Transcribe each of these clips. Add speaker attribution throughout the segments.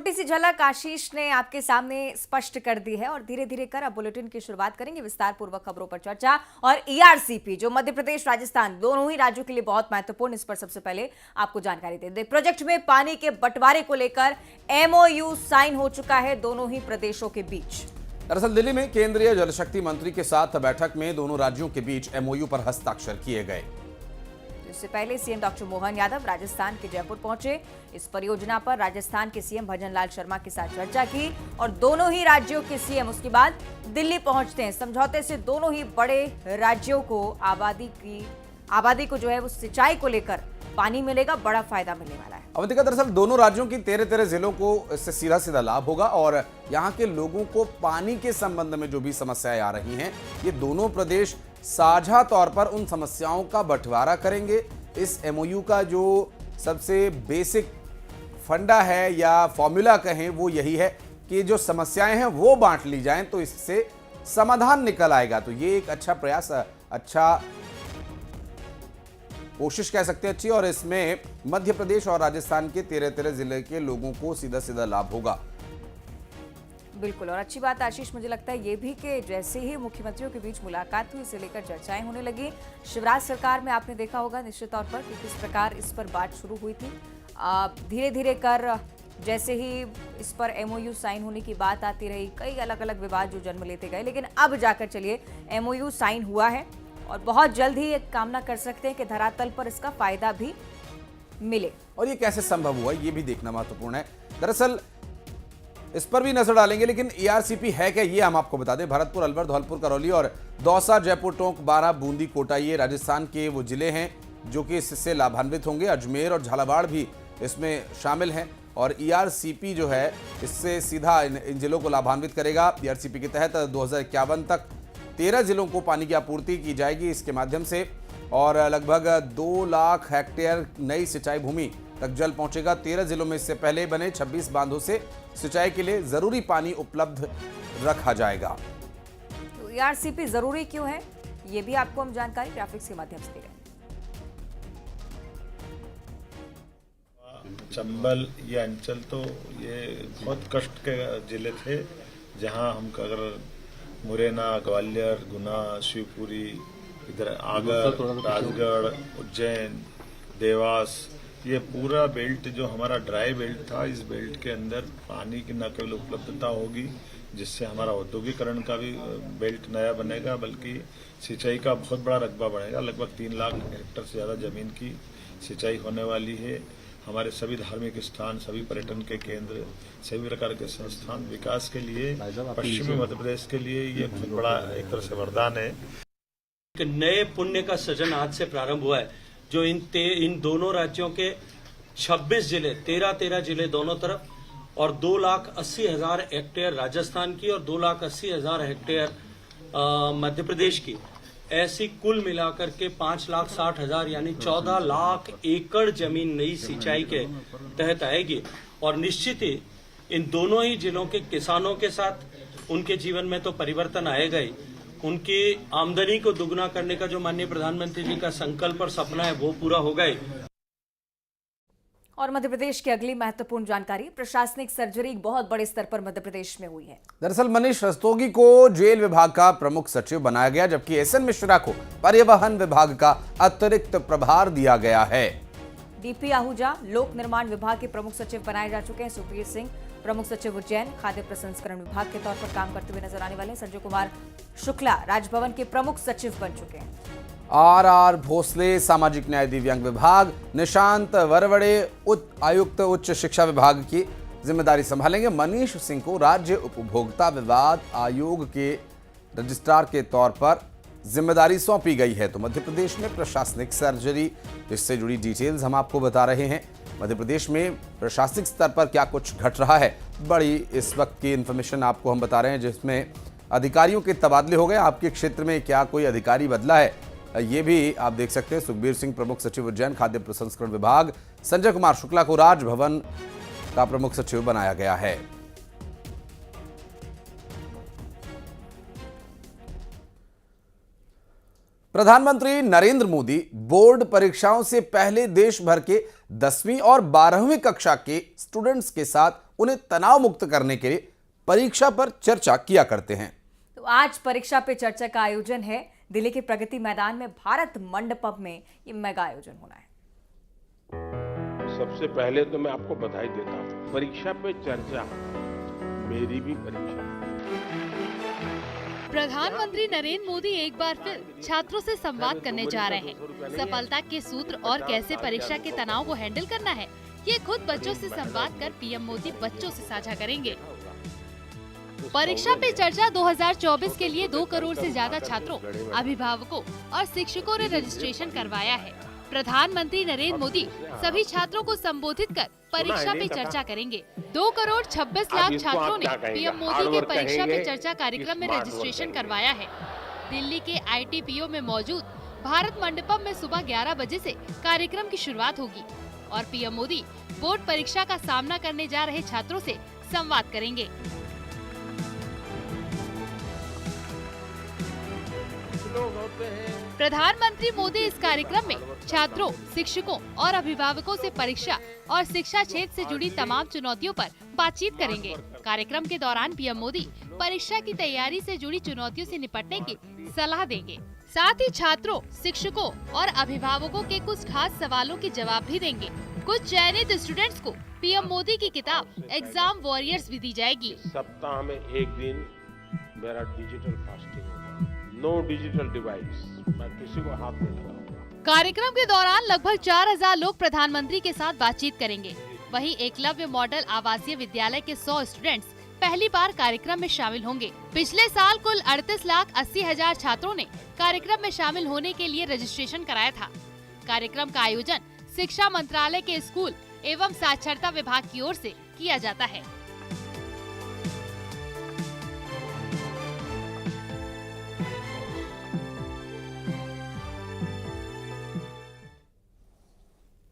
Speaker 1: छोटी सी झलक आशीष ने आपके सामने स्पष्ट कर दी है और धीरे धीरे कर अब बुलेटिन की शुरुआत करेंगे विस्तार पूर्वक खबरों पर चर्चा। और ईआरसीपी जो मध्य प्रदेश राजस्थान दोनों ही राज्यों के लिए बहुत महत्वपूर्ण, इस पर सबसे पहले आपको जानकारी दे दें। प्रोजेक्ट में पानी के बंटवारे को लेकर एमओयू साइन हो चुका है दोनों ही प्रदेशों के बीच।
Speaker 2: दरअसल दिल्ली में केंद्रीय जल शक्ति मंत्री के साथ बैठक में दोनों राज्यों के बीच एमओयू पर हस्ताक्षर किए गए।
Speaker 1: इससे पहले सीएम डॉक्टर मोहन यादव राजस्थान के जयपुर पहुंचे। इस परियोजना पर राजस्थान के सीएम भजनलाल शर्मा के साथ चर्चा की और दोनों ही राज्यों के सीएम उसके बाद दिल्ली पहुंचते हैं। समझौते से दोनों ही बड़े राज्यों को आबादी को जो है वो सिंचाई को लेकर पानी मिलेगा, बड़ा फायदा मिलने वाला है।
Speaker 2: अवंतिका, दरअसल दोनों राज्यों की 13 जिलों को इससे सीधा सीधा लाभ होगा और यहाँ के लोगों को पानी के संबंध में जो भी समस्याएं आ रही हैं, ये दोनों प्रदेश साझा तौर पर उन समस्याओं का बंटवारा करेंगे। इस एमओयू का जो सबसे बेसिक फंडा है या फॉर्मूला कहें, वो यही है कि जो समस्याएं हैं वो बांट ली जाएं तो इससे समाधान निकल आएगा। तो ये एक अच्छा प्रयास, अच्छा कोशिश कह सकते हैं अच्छी, और इसमें मध्य प्रदेश और राजस्थान के 13 जिले के लोगों को सीधा सीधा लाभ होगा।
Speaker 1: बिल्कुल, और अच्छी बात आशीष मुझे लगता है ये भी कि जैसे ही मुख्यमंत्रियों के बीच मुलाकात हुई, इसे लेकर चर्चाएं होने लगी। शिवराज सरकार में आपने देखा होगा निश्चित तौर पर कि किस प्रकार इस पर बात शुरू हुई थी। धीरे धीरे कर जैसे ही इस पर एमओयू साइन होने की बात आती रही, कई अलग अलग विवाद जो जन्म लेते गए, लेकिन अब जाकर चलिए एमओयू साइन हुआ है और बहुत जल्द ही एक कामना कर सकते हैं कि धरातल पर इसका फायदा भी मिले।
Speaker 2: और ये कैसे संभव हुआ, ये भी देखना महत्वपूर्ण है। दरअसल इस पर भी नजर डालेंगे, लेकिन ईआरसीपी है क्या ये हम आपको बता दें। भरतपुर, अलवर, धौलपुर, करौली और दौसा, जयपुर, टोंक, बारां, बूंदी, कोटा, ये राजस्थान के वो जिले हैं जो कि इससे लाभान्वित होंगे। अजमेर और झालावाड़ भी इसमें शामिल हैं और ईआरसीपी जो है इससे सीधा इन जिलों को लाभान्वित करेगा। ईआरसीपी के तहत 2051 तक 13 जिलों को पानी की आपूर्ति की जाएगी इसके माध्यम से, और लगभग 2 लाख हेक्टेयर नई सिंचाई भूमि तक जल पहुंचेगा। 13 जिलों में इससे पहले बने 26 बांधों से सिंचाई के लिए जरूरी पानी उपलब्ध रखा जाएगा।
Speaker 1: तो ईआरसीपी जरूरी क्यों है, ये भी आपको हम जानकारी ग्राफिक्स के माध्यम से दे रहे हैं।
Speaker 3: चंबल ये अंचल तो ये बहुत कष्ट के जिले थे, जहां हम अगर मुरैना, ग्वालियर, गुना, शिवपुरी, इधर आगर, राजगढ़, उज्जैन, देवास, ये पूरा बेल्ट जो हमारा ड्राई बेल्ट था, इस बेल्ट के अंदर पानी की न केवल उपलब्धता होगी, जिससे हमारा औद्योगिकरण का भी बेल्ट नया बनेगा, बल्कि सिंचाई का बहुत बड़ा रकबा बढ़ेगा। लगभग 3 लाख हेक्टेयर से ज़्यादा जमीन की सिंचाई होने वाली है। हमारे सभी धार्मिक स्थान, सभी पर्यटन के केंद्र, सभी प्रकार के संस्थान विकास के लिए पश्चिमी मध्य प्रदेश के लिए ये बहुत बड़ा एक तरह से वरदान है।
Speaker 4: एक नए पुण्य का सृजन आज से प्रारंभ हुआ है, जो इन दोनों राज्यों के 26 जिले, 13 जिले दोनों तरफ, और 2,80,000 हेक्टेयर राजस्थान की और 2,80,000 हेक्टेयर मध्य प्रदेश की, ऐसी कुल मिलाकर के 5,60,000 यानी 14 लाख एकड़ जमीन नई सिंचाई के तहत आएगी। और निश्चित ही इन दोनों ही जिलों के किसानों के साथ उनके जीवन में तो परिवर्तन आएगा ही, उनकी आमदनी को दुगना करने का जो माननीय प्रधानमंत्री जी का संकल्प और सपना है वो पूरा होगा ही।
Speaker 1: और मध्य प्रदेश की अगली महत्वपूर्ण जानकारी, प्रशासनिक सर्जरी बहुत बड़े स्तर पर मध्य प्रदेश में हुई है। दरअसल
Speaker 2: मनीष रस्तोगी को जेल विभाग का प्रमुख सचिव बनाया गया, जबकि एसएन मिश्रा को परिवहन विभाग का अतिरिक्त प्रभार दिया गया है।
Speaker 1: डीपी आहूजा लोक निर्माण विभाग के प्रमुख सचिव बनाए जा चुके हैं। सुखबीर सिंह प्रमुख सचिव उज्जैन खाद्य प्रसंस्करण विभाग के तौर पर काम करते हुए नजर आने वाले हैं। संजय कुमार शुक्ला राजभवन के प्रमुख सचिव बन चुके हैं।
Speaker 2: आर भोसले सामाजिक न्याय दिव्यांग विभाग, निशांत वरवड़े आयुक्त उच्च शिक्षा विभाग की जिम्मेदारी संभालेंगे। मनीष सिंह को राज्य उपभोक्ता विवाद आयोग के रजिस्ट्रार के तौर पर जिम्मेदारी सौंपी गई है। तो मध्य प्रदेश में प्रशासनिक सर्जरी, इससे जुड़ी डिटेल्स हम आपको बता रहे हैं। मध्य प्रदेश में प्रशासनिक स्तर पर क्या कुछ घट रहा है, बड़ी इस वक्त की इंफॉर्मेशन आपको हम बता रहे हैं, जिसमें अधिकारियों के तबादले हो गए। आपके क्षेत्र में क्या कोई अधिकारी बदला है, ये भी आप देख सकते हैं। सुखबीर सिंह प्रमुख सचिव उज्जैन खाद्य प्रसंस्करण विभाग, संजय कुमार शुक्ला को राजभवन का प्रमुख सचिव बनाया गया है। प्रधानमंत्री नरेंद्र मोदी बोर्ड परीक्षाओं से पहले देश भर के 10वीं और 12वीं कक्षा के स्टूडेंट्स के साथ उन्हें तनाव मुक्त करने के लिए परीक्षा पर चर्चा किया करते हैं।
Speaker 1: तो आज परीक्षा पे चर्चा का आयोजन है। दिल्ली के प्रगति मैदान में भारत मंडपम में ये मेगा आयोजन होना है।
Speaker 5: सबसे पहले तो मैं आपको बधाई देता हूँ। परीक्षा पे चर्चा मेरी भी परीक्षा।
Speaker 6: प्रधानमंत्री नरेंद्र मोदी एक बार फिर छात्रों से संवाद करने जा रहे हैं। सफलता के सूत्र और कैसे परीक्षा के तनाव को हैंडल करना है, ये खुद बच्चों से संवाद कर पीएम मोदी बच्चों से साझा करेंगे। परीक्षा पे चर्चा 2024 के लिए 2 करोड़ से ज्यादा छात्रों, अभिभावकों और शिक्षकों ने रजिस्ट्रेशन करवाया है। प्रधानमंत्री नरेंद्र मोदी सभी छात्रों को संबोधित कर परीक्षा पे चर्चा करेंगे। 2 करोड़ 26 लाख छात्रों ने पीएम मोदी के परीक्षा पे चर्चा कार्यक्रम में रजिस्ट्रेशन करवाया है। दिल्ली के ITPO में मौजूद भारत मंडपम में सुबह 11 बजे से कार्यक्रम की शुरुआत होगी और पीएम मोदी बोर्ड परीक्षा का सामना करने जा रहे छात्रों से संवाद करेंगे। प्रधानमंत्री मोदी इस कार्यक्रम में छात्रों, शिक्षकों और अभिभावकों से परीक्षा और शिक्षा क्षेत्र से जुड़ी तमाम चुनौतियों पर बातचीत करेंगे। कार्यक्रम के दौरान पीएम मोदी परीक्षा की तैयारी से जुड़ी चुनौतियों से निपटने की सलाह देंगे। साथ ही छात्रों, शिक्षकों और अभिभावकों के कुछ खास सवालों के जवाब भी देंगे। कुछ चयनित स्टूडेंट्स को पीएम मोदी की किताब एग्जाम वॉरियर्स भी दी जाएगी।
Speaker 5: सप्ताह में एक दिन मेरा डिजिटल फास्टिंग होगा। नो डिजिटल डिवाइस, मैं किसी को हाथ नहीं लगाऊंगा।
Speaker 6: कार्यक्रम के दौरान लगभग 4000 लोग प्रधानमंत्री के साथ बातचीत करेंगे। वहीं एकलव्य मॉडल आवासीय विद्यालय के 100 स्टूडेंट्स पहली बार कार्यक्रम में शामिल होंगे। पिछले साल कुल 38,80,000 छात्रों ने कार्यक्रम में शामिल होने के लिए रजिस्ट्रेशन कराया था। कार्यक्रम का आयोजन शिक्षा मंत्रालय के स्कूल एवं साक्षरता विभाग की ओर से किया जाता है।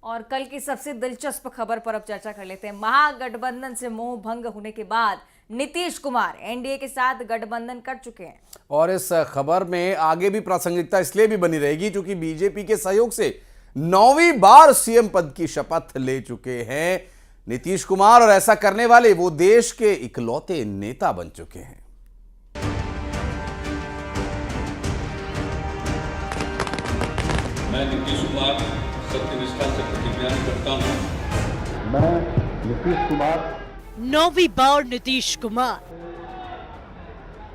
Speaker 1: और कल की सबसे दिलचस्प खबर पर अब चर्चा कर लेते हैं। महागठबंधन से मोह भंग होने के बाद नीतीश कुमार एनडीए के साथ गठबंधन कर चुके हैं।
Speaker 2: और इस खबर में आगे भी प्रासंगिकता इसलिए भी बनी रहेगी क्योंकि बीजेपी के सहयोग से 9वीं बार सीएम पद की शपथ ले चुके हैं नीतीश कुमार, और ऐसा करने वाले वो देश के इकलौते नेता बन चुके हैं।
Speaker 7: मैं नीतीश कुमार सत्यनिष्ठा से प्रतिज्ञा करता हूँ।
Speaker 8: मैं नीतीश कुमार
Speaker 6: 9वीं बार नीतीश कुमार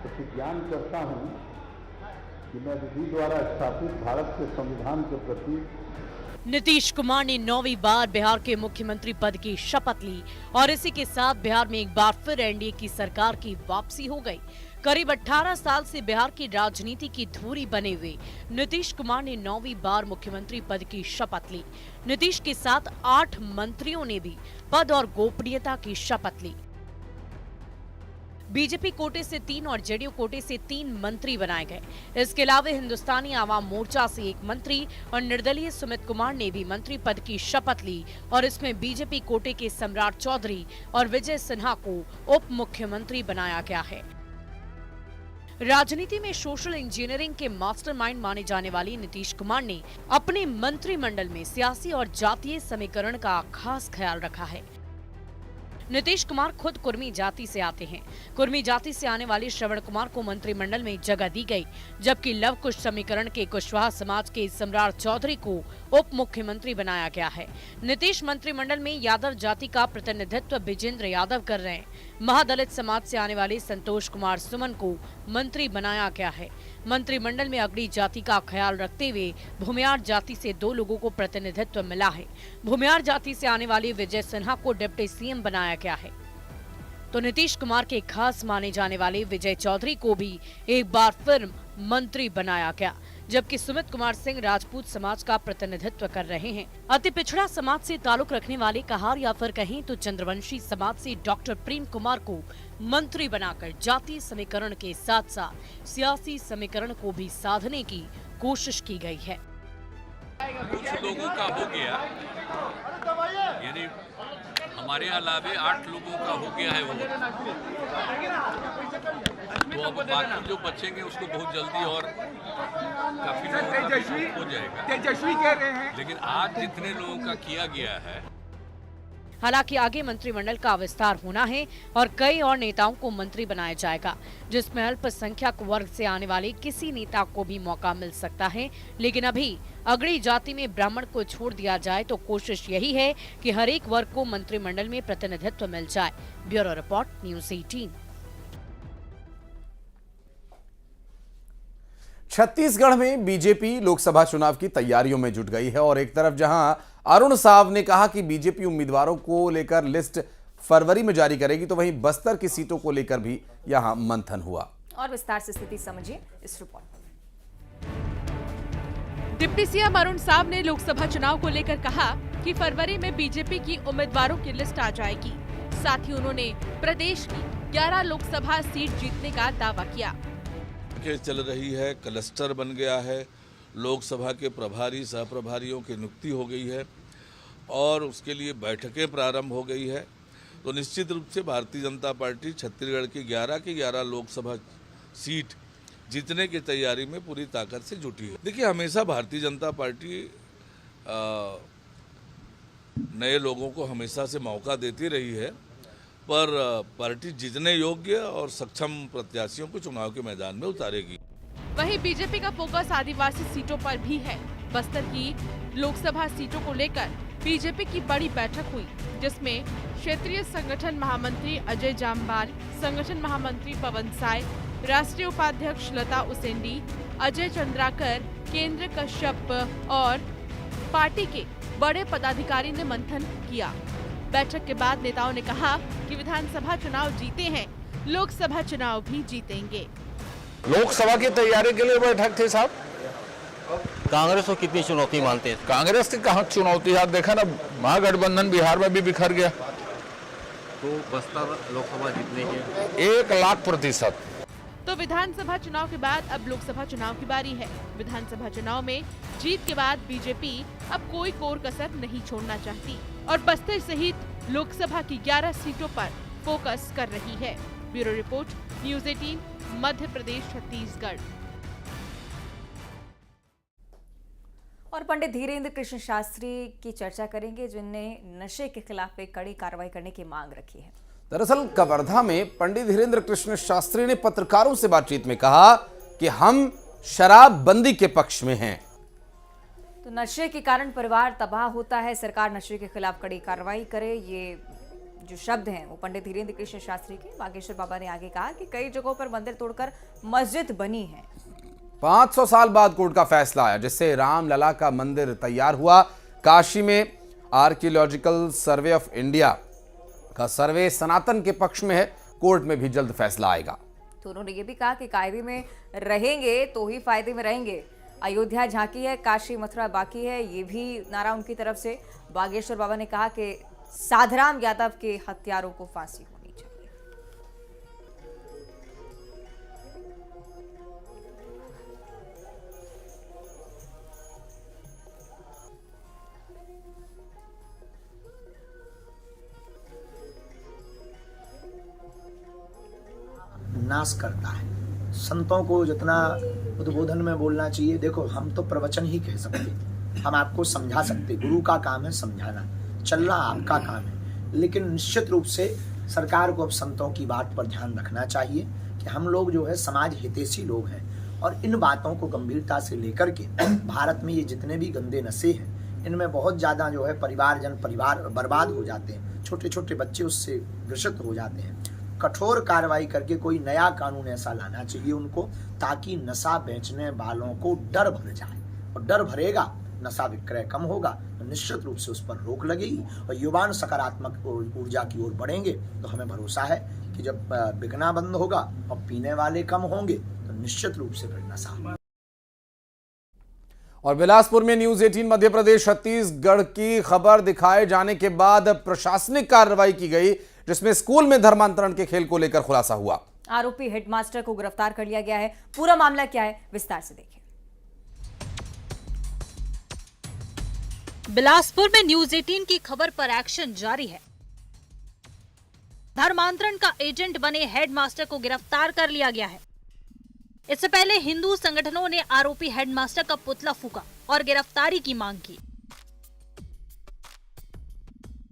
Speaker 8: प्रतिज्ञा करता हूं कि मैं विधि द्वारा स्थापित भारत के संविधान के प्रति।
Speaker 6: नीतीश कुमार ने 9वीं बार बिहार के मुख्यमंत्री पद की शपथ ली और इसी के साथ बिहार में एक बार फिर एनडीए की सरकार की वापसी हो गई। करीब 18 साल से बिहार की राजनीति की धुरी बने हुए नीतीश कुमार ने 9वीं बार मुख्यमंत्री पद की शपथ ली। नीतीश के साथ 8 मंत्रियों ने भी पद और गोपनीयता की शपथ ली। बीजेपी कोटे से 3 और जेडीयू कोटे से 3 मंत्री बनाए गए। इसके अलावा हिंदुस्तानी आवाम मोर्चा से 1 मंत्री और निर्दलीय सुमित कुमार ने भी मंत्री पद की शपथ ली और इसमें बीजेपी कोटे के सम्राट चौधरी और विजय सिन्हा को उप मुख्यमंत्री बनाया गया है। राजनीति में सोशल इंजीनियरिंग के मास्टरमाइंड माने जाने वाले नीतीश कुमार ने अपने मंत्रिमंडल में सियासी और जातीय समीकरण का खास ख्याल रखा है। नीतीश कुमार खुद कुर्मी जाति से आते हैं। कुर्मी जाति से आने वाले श्रवण कुमार को मंत्रिमंडल में जगह दी गई, जबकि लव कुश समीकरण के कुशवाहा समाज के सम्राट चौधरी को उप मुख्यमंत्री बनाया गया है। नीतीश मंत्रिमंडल में यादव जाति का प्रतिनिधित्व विजेंद्र यादव कर रहे हैं। महादलित समाज से आने वाले संतोष कुमार सुमन को मंत्री बनाया गया है। मंत्रिमंडल में अगड़ी जाति का ख्याल रखते हुए भूमियार जाति से 2 लोगों को प्रतिनिधित्व मिला है। भूमियार जाति से आने वाले विजय सिन्हा को डिप्टी सीएम बनाया गया है। तो नीतीश कुमार के खास माने जाने वाले विजय चौधरी को भी एक बार फिर मंत्री बनाया गया, जबकि सुमित कुमार सिंह राजपूत समाज का प्रतिनिधित्व कर रहे हैं। अति पिछड़ा समाज से ताल्लुक रखने वाले कहार या फिर कहें तो चंद्रवंशी समाज से डॉक्टर प्रेम कुमार को मंत्री बनाकर जातीय समीकरण के साथ साथ सियासी समीकरण को भी साधने की कोशिश की गई है।
Speaker 7: कुछ लोगों का हो गया, यानी हम हमारे अलावे 8 लोगों का हो गया है वो, तो अब बाकी जो बचेंगे उसको बहुत जल्दी और काफी लोगों का भी हो जाएगा।
Speaker 9: तेजस्वी कह रहे हैं,
Speaker 7: लेकिन आज जितने लोगों का किया गया है,
Speaker 6: हालांकि आगे मंत्रिमंडल का विस्तार होना है और कई और नेताओं को मंत्री बनाया जाएगा, जिसमें अल्पसंख्यक वर्ग से आने वाले किसी नेता को भी मौका मिल सकता है। लेकिन अभी अगड़ी जाति में ब्राह्मण को छोड़ दिया जाए तो कोशिश यही है कि हर एक वर्ग को मंत्रिमंडल में प्रतिनिधित्व मिल जाए। Bureau report, news 18।
Speaker 2: छत्तीसगढ़ में बीजेपी लोकसभा चुनाव की तैयारियों में जुट गई है और एक तरफ जहां अरुण साव ने कहा कि बीजेपी उम्मीदवारों को लेकर लिस्ट फरवरी में जारी करेगी, तो वहीं बस्तर की सीटों को लेकर भी यहां मंथन हुआ।
Speaker 1: और विस्तार से स्थिति समझिए इस रिपोर्ट में।
Speaker 10: डिप्टी सीएम अरुण साव ने लोकसभा चुनाव को लेकर कहा कि फरवरी में बीजेपी की उम्मीदवारों की लिस्ट आ जाएगी। साथ ही उन्होंने प्रदेश की 11 लोकसभा सीट जीतने का दावा किया।
Speaker 11: चल रही है, क्लस्टर बन गया है, लोकसभा के प्रभारी सह प्रभारियों की नियुक्ति हो गई है और उसके लिए बैठकें प्रारंभ हो गई है। तो निश्चित रूप से भारतीय जनता पार्टी छत्तीसगढ़ की 11 की 11 लोकसभा सीट जीतने की तैयारी में पूरी ताकत से जुटी है। देखिए, हमेशा भारतीय जनता पार्टी नए लोगों को हमेशा से मौका देती रही है, पर पार्टी जीतने योग्य और सक्षम प्रत्याशियों को चुनाव के मैदान में उतारेगी।
Speaker 10: वहीं बीजेपी का फोकस आदिवासी सीटों पर भी है। बस्तर की लोकसभा सीटों को लेकर बीजेपी की बड़ी बैठक हुई, जिसमें क्षेत्रीय संगठन महामंत्री अजय जामवाल, संगठन महामंत्री पवन साय, राष्ट्रीय उपाध्यक्ष लता उसेंडी, अजय चंद्राकर, केंद्र कश्यप और पार्टी के बड़े पदाधिकारी ने मंथन किया। बैठक के बाद नेताओं ने कहा कि विधानसभा चुनाव जीते हैं, लोकसभा चुनाव भी जीतेंगे।
Speaker 9: लोकसभा की तैयारी के लिए बैठक थी साहब।
Speaker 12: कांग्रेस को कितनी चुनौती मानते हैं?
Speaker 9: कांग्रेस की कहाँ चुनौती है, देखा ना, महागठबंधन बिहार में भी बिखर गया।
Speaker 12: तो बस्तर लोकसभा जीतने के
Speaker 9: 1,00,000%।
Speaker 10: तो विधानसभा चुनाव के बाद अब लोकसभा चुनाव की बारी है। विधानसभा चुनाव में जीत के बाद बीजेपी अब कोई कोर कसर नहीं छोड़ना चाहती और बस्तर सहित लोकसभा की 11 सीटों पर फोकस कर रही है। Bureau report, news 18, Madhya Pradesh, Chhattisgarh.
Speaker 1: और पंडित धीरेन्द्र कृष्ण शास्त्री की चर्चा करेंगे, जिनने नशे के खिलाफ एक कड़ी कार्रवाई करने की मांग रखी है।
Speaker 2: दरअसल कवर्धा में पंडित धीरेन्द्र कृष्ण शास्त्री ने पत्रकारों से बातचीत में कहा कि हम शराबबंदी के पक्ष में हैं।
Speaker 1: तो नशे के कारण परिवार तबाह होता है, सरकार नशे के खिलाफ कड़ी कार्रवाई करे, ये जो शब्द हैं वो पंडित धीरेन्द्र कृष्ण शास्त्री के। बागेश्वर बाबा ने आगे कहा कि कई जगहों पर मंदिर तोड़कर मस्जिद बनी है।
Speaker 2: 500 साल बाद कोर्ट का फैसला आया, जिससे रामलला का मंदिर तैयार हुआ। काशी में आर्कियोलॉजिकल सर्वे ऑफ इंडिया का सर्वे सनातन के पक्ष में है, कोर्ट में भी जल्द फैसला आएगा।
Speaker 1: तो उन्होंने ये भी कहा कि कायदे में रहेंगे तो ही फायदे में रहेंगे। अयोध्या झांकी है, काशी मथुरा बाकी है, ये भी नारा उनकी तरफ से। बागेश्वर बाबा ने कहा कि साधराम यादव के हत्यारों को फांसी होनी चाहिए।
Speaker 13: नाश करता है। संतों को जितना उद्बोधन में बोलना चाहिए, देखो हम तो प्रवचन ही कह सकते, हम आपको समझा सकते, गुरु का काम है समझाना, चलना आपका काम है। लेकिन निश्चित रूप से सरकार को अब संतों की बात पर ध्यान रखना चाहिए कि हम लोग जो है समाज हितैषी लोग हैं और इन बातों को गंभीरता से लेकर के भारत में ये जितने भी गंदे नशे हैं, इनमें बहुत ज़्यादा जो है परिवार बर्बाद हो जाते हैं, छोटे छोटे बच्चे उससे ग्रसित हो जाते हैं। कठोर कार्रवाई करके कोई नया कानून ऐसा लाना चाहिए उनको, ताकि नशा बेचने वालों को डर भर जाए, और डर भरेगा, नशा विक्रय कम होगा, तो निश्चित रूप से उस पर रोक लगेगी और युवान सकारात्मक ऊर्जा की ओर बढ़ेंगे। तो हमें भरोसा है कि जब बिकना बंद होगा और पीने वाले कम होंगे तो निश्चित रूप से फिर नशा।
Speaker 2: और बिलासपुर में न्यूज़ 18 मध्य प्रदेश छत्तीसगढ़ की खबर दिखाए जाने के बाद प्रशासनिक कार्रवाई की गई, जिसमें स्कूल में धर्मांतरण के खेल को लेकर खुलासा हुआ।
Speaker 1: आरोपी हेडमास्टर को गिरफ्तार कर लिया गया है। पूरा मामला क्या है, विस्तार से देखिए।
Speaker 6: बिलासपुर में न्यूज़ 18 की खबर पर एक्शन जारी है। धर्मांतरण का एजेंट बने हेडमास्टर को गिरफ्तार कर लिया गया है। इससे पहले हिंदू संगठनों ने आरोपी हेडमास्टर का पुतला फूंका और गिरफ्तारी की मांग की।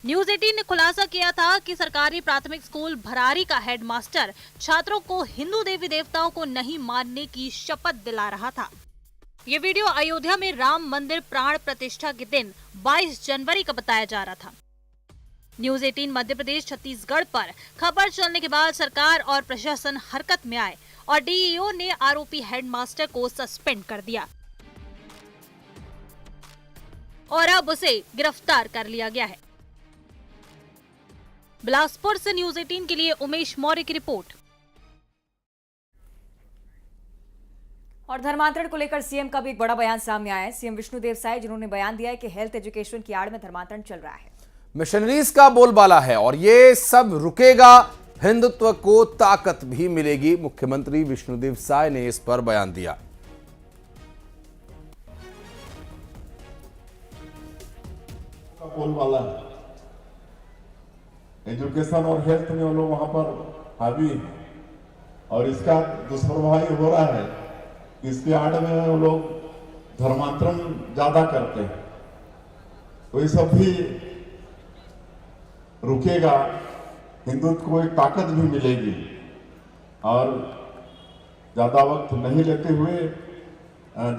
Speaker 6: न्यूज 18 ने खुलासा किया था कि सरकारी प्राथमिक स्कूल भरारी का हेडमास्टर छात्रों को हिंदू देवी देवताओं को नहीं मानने की शपथ दिला रहा था। ये वीडियो अयोध्या में राम मंदिर प्राण प्रतिष्ठा के दिन 22 जनवरी का बताया जा रहा था। न्यूज 18 मध्य प्रदेश छत्तीसगढ़ पर खबर चलने के बाद सरकार और प्रशासन हरकत में आए और डीईओ ने आरोपी हेडमास्टर को सस्पेंड कर दिया और अब उसे गिरफ्तार कर लिया गया है। बिलासपुर से न्यूज 18 के लिए उमेश मौर्य की रिपोर्ट।
Speaker 1: और धर्मांतरण को लेकर सीएम का भी एक बड़ा बयान सामने आया है। सीएम विष्णुदेव साय जिन्होंने बयान दिया है कि हेल्थ एजुकेशन की आड़ में धर्मांतरण चल रहा है।
Speaker 2: मिशनरीज का बोलबाला है और ये सब रुकेगा, हिंदुत्व को ताकत भी मिलेगी। मुख्यमंत्री विष्णुदेव साय ने इस पर बयान दिया।
Speaker 8: बोलबाला है, एजुकेशन और हेल्थ में वो लोग वहां पर हावी है और इसका दुष्प्रभाव हो रहा है। इसके आड़ में वो लोग धर्मांतरण ज्यादा करते हैं, तो ये सब भी रुकेगा, हिंदुत्व को एक ताकत भी मिलेगी। और ज्यादा वक्त नहीं लेते हुए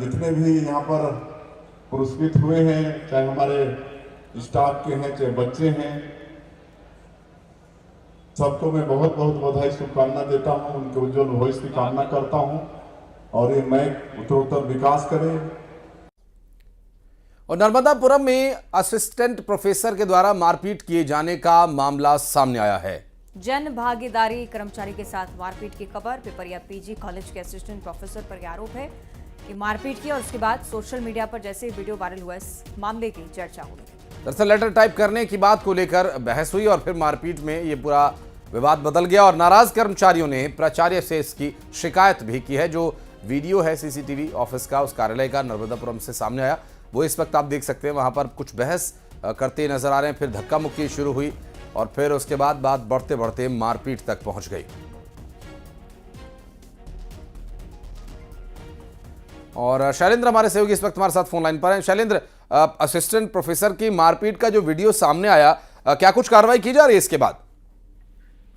Speaker 8: जितने भी यहाँ पर पुरस्कृत हुए हैं, चाहे हमारे स्टाफ के हैं चाहे बच्चे हैं, सबको मैं बहुत बहुत बधाई शुभकामना देता हूँ, उनके उज्जवल भविष्य की कामना करता हूँ और ये मैं उत्तरोत्तर विकास करे।
Speaker 2: और नर्मदापुरम में असिस्टेंट प्रोफेसर के द्वारा मारपीट किए जाने का मामला सामने आया है।
Speaker 1: जन भागीदारी कर्मचारी के साथ मारपीट की खबर। पिपरिया पीजी कॉलेज के असिस्टेंट प्रोफेसर पर यह आरोप है कि मारपीट की और उसके बाद सोशल मीडिया पर जैसे वीडियो वायरल हुआ, इस मामले की चर्चा हुई।
Speaker 2: दरअसल लेटर टाइप करने की बात को लेकर बहस हुई और फिर मारपीट में ये पूरा विवाद बदल गया और नाराज कर्मचारियों ने प्राचार्य से इसकी शिकायत भी की है। जो वीडियो है सीसीटीवी ऑफिस का, उस कार्यालय का नर्मदापुरम से सामने आया, वो इस वक्त आप देख सकते हैं। वहां पर कुछ बहस करते नजर आ रहे हैं, फिर धक्का मुक्की शुरू हुई और फिर उसके बाद बात बढ़ते बढ़ते मारपीट तक पहुंच गई। और शैलेंद्र हमारे सहयोगी इस वक्त हमारे साथ फोन लाइन पर हैं। शैलेंद्र, असिस्टेंट प्रोफेसर की मारपीट का जो वीडियो सामने आया, क्या कुछ कार्रवाई की जा रही है इसके बाद?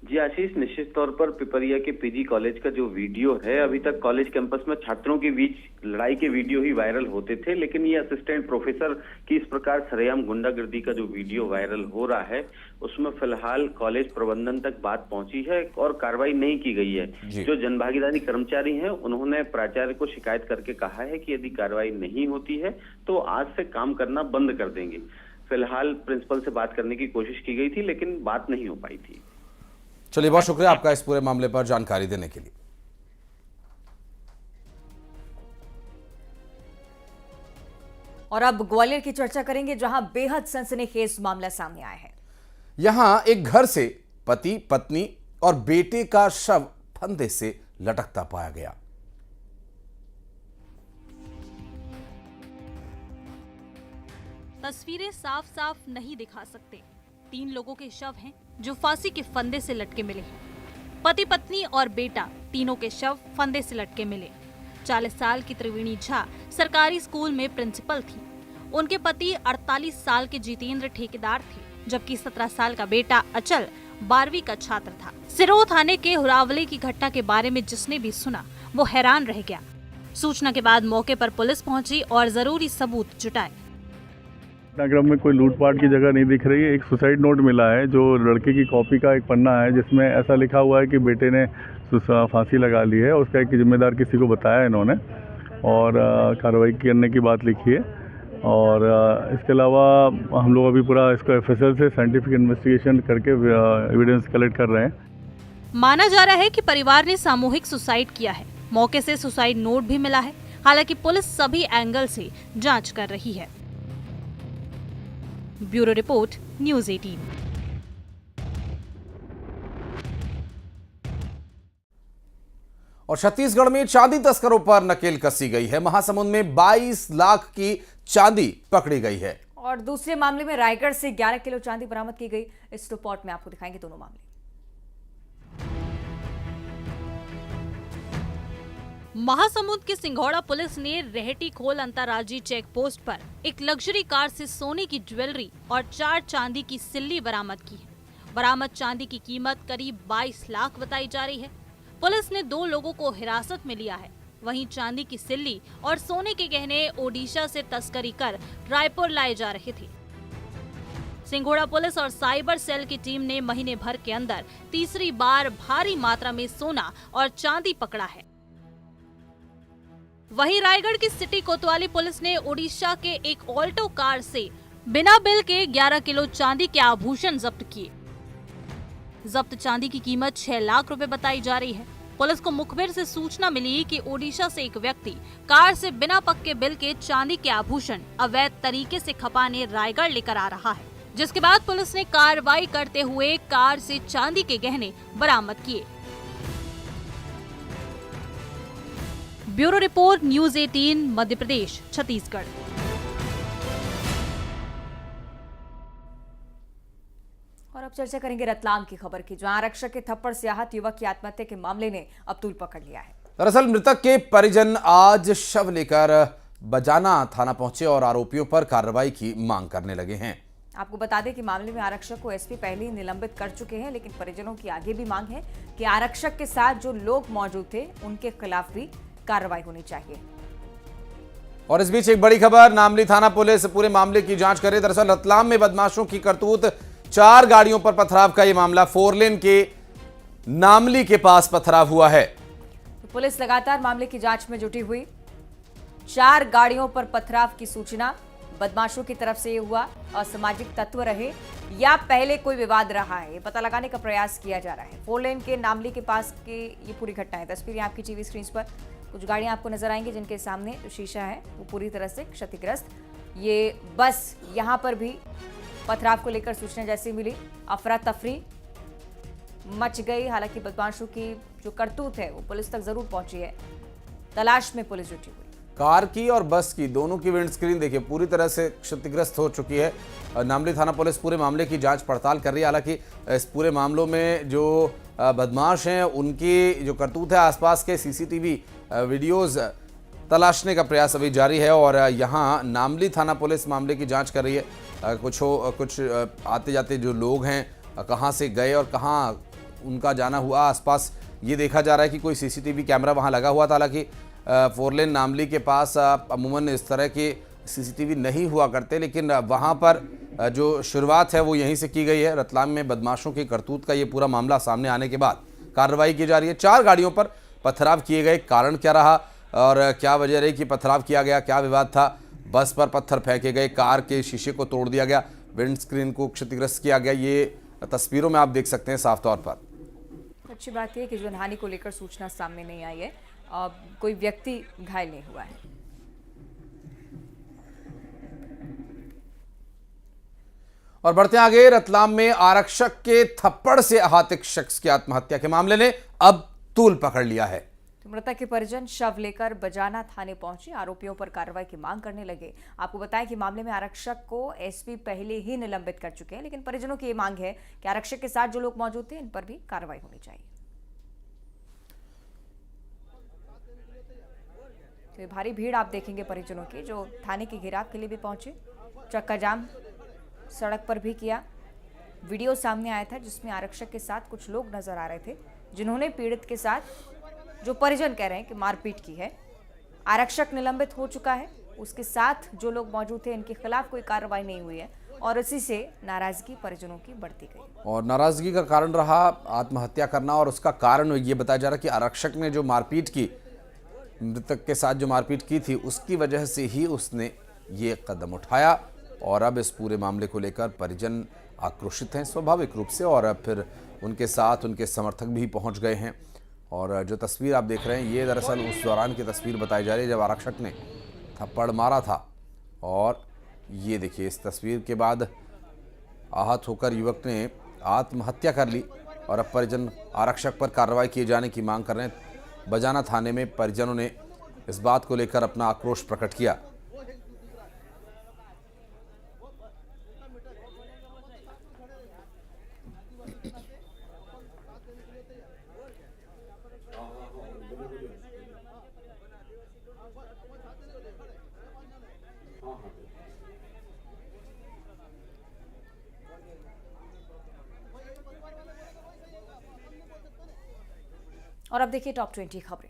Speaker 14: जी आशीष, निश्चित तौर पर पिपरिया के पीजी कॉलेज का जो वीडियो है, अभी तक कॉलेज कैंपस में छात्रों के बीच लड़ाई के वीडियो ही वायरल होते थे, लेकिन ये असिस्टेंट प्रोफेसर की इस प्रकार सरेआम गुंडागर्दी का जो वीडियो वायरल हो रहा है, उसमें फिलहाल कॉलेज प्रबंधन तक बात पहुंची है और कार्रवाई नहीं की गई है। जो जनभागीदारी कर्मचारी हैं, उन्होंने प्राचार्य को शिकायत करके कहा है कि यदि कार्रवाई नहीं होती है तो आज से काम करना बंद कर देंगे। फिलहाल प्रिंसिपल से बात करने की कोशिश की गई थी, लेकिन बात नहीं हो पाई थी।
Speaker 2: चलिए, बहुत शुक्रिया आपका इस पूरे मामले पर जानकारी देने के लिए।
Speaker 1: और अब ग्वालियर की चर्चा करेंगे, जहां बेहद सनसनीखेज मामला सामने आया है।
Speaker 2: यहां एक घर से पति, पत्नी और बेटे का शव फंदे से लटकता पाया गया।
Speaker 6: तस्वीरें साफ साफ नहीं दिखा सकते। 3 लोगों के शव हैं जो फांसी के फंदे से लटके मिले हैं। पति, पत्नी और बेटा, तीनों के शव फंदे से लटके मिले। 40 साल की त्रिवेणी झा सरकारी स्कूल में प्रिंसिपल थी। उनके पति 48 साल के जितेंद्र ठेकेदार थे, जबकि 17 साल का बेटा अचल 12वीं का छात्र था। सिरोह थाने के हुरावली की घटना के बारे में जिसने भी सुना वो हैरान रह गया। सूचना के बाद मौके पर पुलिस पहुंची और जरूरी सबूत जुटाए।
Speaker 15: घटनाक्रम में कोई लूटपाट की जगह नहीं दिख रही है। एक सुसाइड नोट मिला है जो लड़के की कॉपी का एक पन्ना है, जिसमें ऐसा लिखा हुआ है कि बेटे ने फांसी लगा ली है। उसका एक जिम्मेदार किसी को बताया इन्होंने और कार्रवाई करने की बात लिखी है। और इसके अलावा हम लोग अभी पूरा इसको एफएसएल से साइंटिफिक इन्वेस्टिगेशन करके एविडेंस कलेक्ट कर रहे हैं।
Speaker 6: माना जा रहा है कि परिवार ने सामूहिक सुसाइड किया है। मौके से सुसाइड नोट भी मिला है। हालांकि पुलिस सभी एंगल से जांच कर रही है। Bureau report, news 18।
Speaker 2: और छत्तीसगढ़ में चांदी तस्करों पर नकेल कसी गई है। महासमुंद में 22 लाख की चांदी पकड़ी गई है।
Speaker 1: और दूसरे मामले में रायगढ़ से 11 किलो चांदी बरामद की गई। इस रिपोर्ट में आपको दिखाएंगे दोनों मामले।
Speaker 6: महासमुंद के सिंघोड़ा पुलिस ने रेहटी खोल अंतर्राज्यीय चेक पोस्ट पर एक लग्जरी कार से सोने की ज्वेलरी और 4 चांदी की सिल्ली बरामद की है। बरामद चांदी की कीमत करीब 22 लाख बताई जा रही है। पुलिस ने 2 लोगों को हिरासत में लिया है। वहीं चांदी की सिल्ली और सोने के गहने ओडिशा से तस्करी कर रायपुर लाए जा रहे थे। सिंघोड़ा पुलिस और साइबर सेल की टीम ने महीने भर के अंदर तीसरी बार भारी मात्रा में सोना और चांदी पकड़ा है। वहीं रायगढ़ की सिटी कोतवाली पुलिस ने ओडिशा के एक ऑल्टो कार से बिना बिल के 11 किलो चांदी के आभूषण जब्त किए। जब्त चांदी की कीमत 6 लाख रुपए बताई जा रही है। पुलिस को मुखबिर से सूचना मिली कि ओडिशा से एक व्यक्ति कार से बिना पक्के बिल के चांदी के आभूषण अवैध तरीके से खपाने रायगढ़ लेकर आ रहा है, जिसके बाद पुलिस ने कार्रवाई करते हुए कार से चांदी के गहने बरामद किए। Bureau report, news 18, Madhya Pradesh, Chhattisgarh.
Speaker 1: और अब चर्चा करेंगे रतलाम की खबर की, जहां आरक्षक के थप्पड़ से आहत युवक की आत्महत्या के मामले ने अब तूल पकड़ लिया है।
Speaker 2: दरअसल मृतक के परिजन आज शव लेकर बजाना थाना पहुंचे और आरोपियों पर कार्रवाई की मांग करने लगे हैं।
Speaker 1: आपको बता दें कि मामले में आरक्षक को एसपी पहले ही निलंबित कर चुके हैं, लेकिन परिजनों की आगे भी मांग है कि आरक्षक के साथ जो लोग मौजूद थे उनके खिलाफ भी कार्रवाई होनी चाहिए।
Speaker 2: और इस बीच एक बड़ी खबर, नामली थाना पुलिस पूरे मामले की जांच करे। दरअसल रतलाम में बदमाशों की करतूत, 4 गाड़ियों पर पथराव का यह मामला 4 लेन के नामली के पास पथराव हुआ है।
Speaker 1: तो पुलिस लगातार मामले की जांच में जुटी हुई। 4 गाड़ियों पर पथराव की सूचना बदमाशों की तरफ से ये हुआ। असामाजिक तत्व रहे या पहले कोई विवाद रहा है, ये पता लगाने का प्रयास किया जा रहा है। 4 लेन के नामली के पास के ये पूरी घटना है। तस्वीरें आपकी टीवी स्क्रीन पर कुछ गाड़ियां आपको नजर आएंगी जिनके सामने जो शीशा है वो पूरी तरह से क्षतिग्रस्त। ये बस यहां पर भी पथराव को लेकर सूचना जैसी मिली, अफरा तफरी मच गई। हालांकि बदमाशों की जो करतूत है वो पुलिस तक जरूर पहुंची है। तलाश में पुलिस जुटी हुई।
Speaker 2: कार की और बस की दोनों की विंड स्क्रीन देखिए पूरी तरह से क्षतिग्रस्त हो चुकी है। नामली थाना पुलिस पूरे मामले की जांच पड़ताल कर रही है। हालांकि इस पूरे मामलों में जो बदमाश हैं उनकी जो करतूत है, आसपास के सीसीटीवी वीडियोस तलाशने का प्रयास अभी जारी है। और यहाँ नामली थाना पुलिस मामले की जांच कर रही है। कुछ आते जाते जो लोग हैं कहाँ से गए और कहाँ उनका जाना हुआ, आसपास ये देखा जा रहा है कि कोई सीसीटीवी कैमरा वहाँ लगा हुआ था। हालांकि 4 लेन नामली के पास अमूमन इस तरह के सीसीटीवी नहीं हुआ करते, लेकिन वहाँ पर जो शुरुआत है वो यहीं से की गई है। रतलाम में बदमाशों की करतूत का ये पूरा मामला सामने आने के बाद कार्रवाई की जा रही है। 4 गाड़ियों पर पथराव किए गए, कारण क्या रहा और क्या वजह रही कि पथराव किया गया, क्या विवाद था। बस पर पत्थर फेंके गए, कार के शीशे को तोड़ दिया गया, विंड स्क्रीन को क्षतिग्रस्त किया गया। ये तस्वीरों में आप देख सकते हैं साफ तौर पर।
Speaker 1: अच्छी बात है कि जनहानि को लेकर सूचना सामने नहीं आई है, कोई व्यक्ति घायल नहीं हुआ है।
Speaker 2: और बढ़ते आगे, रतलाम में आरक्षक के थप्पड़ से आहत एक शख्स की आत्महत्या के मामले ने अब तूल पकड़ लिया है।
Speaker 1: तो मृतक के परिजन शव लेकर बजाना थाने पहुंचे, आरोपियों पर कार्रवाई की मांग करने लगे। आपको बताएं कि मामले में आरक्षक को एसपी पहले ही निलंबित कर चुके हैं, लेकिन परिजनों की ये मांग है कि आरक्षक के साथ जो लोग मौजूद थे इन पर भी कार्रवाई होनी चाहिए। तो ये भारी भीड़ आप देखेंगे परिजनों की, जो थाने के घेराव के लिए भी पहुंचे। चक्का जाम सड़क पर भी किया। वीडियो सामने आया था जिसमें आरक्षक के साथ कुछ लोग नजर आ रहे थे, जिन्होंने पीड़ित के साथ, जो परिजन कह रहे हैं कि मारपीट की है। आरक्षक निलंबित हो चुका है, उसके साथ जो लोग मौजूद थे इनके खिलाफ कोई कार्रवाई नहीं हुई है और इसी से नाराजगी परिजनों की बढ़ती गई।
Speaker 2: और नाराजगी का कारण रहा आत्महत्या करना, और उसका कारण ये बताया जा रहा है कि आरक्षक ने जो मारपीट की, मृतक के साथ जो मारपीट की थी, उसकी वजह से ही उसने ये कदम उठाया। और अब इस पूरे मामले को लेकर परिजन आक्रोशित हैं स्वाभाविक रूप से, और फिर उनके साथ उनके समर्थक भी पहुंच गए हैं। और जो तस्वीर आप देख रहे हैं ये दरअसल उस दौरान की तस्वीर बताई जा रही है जब आरक्षक ने थप्पड़ मारा था। और ये देखिए, इस तस्वीर के बाद आहत होकर युवक ने आत्महत्या कर ली और अब परिजन आरक्षक पर कार्रवाई किए जाने की मांग कर रहे हैं। बजाना थाने में परिजनों ने इस बात को लेकर अपना आक्रोश प्रकट किया।
Speaker 1: और अब देखिए टॉप 20 खबरें।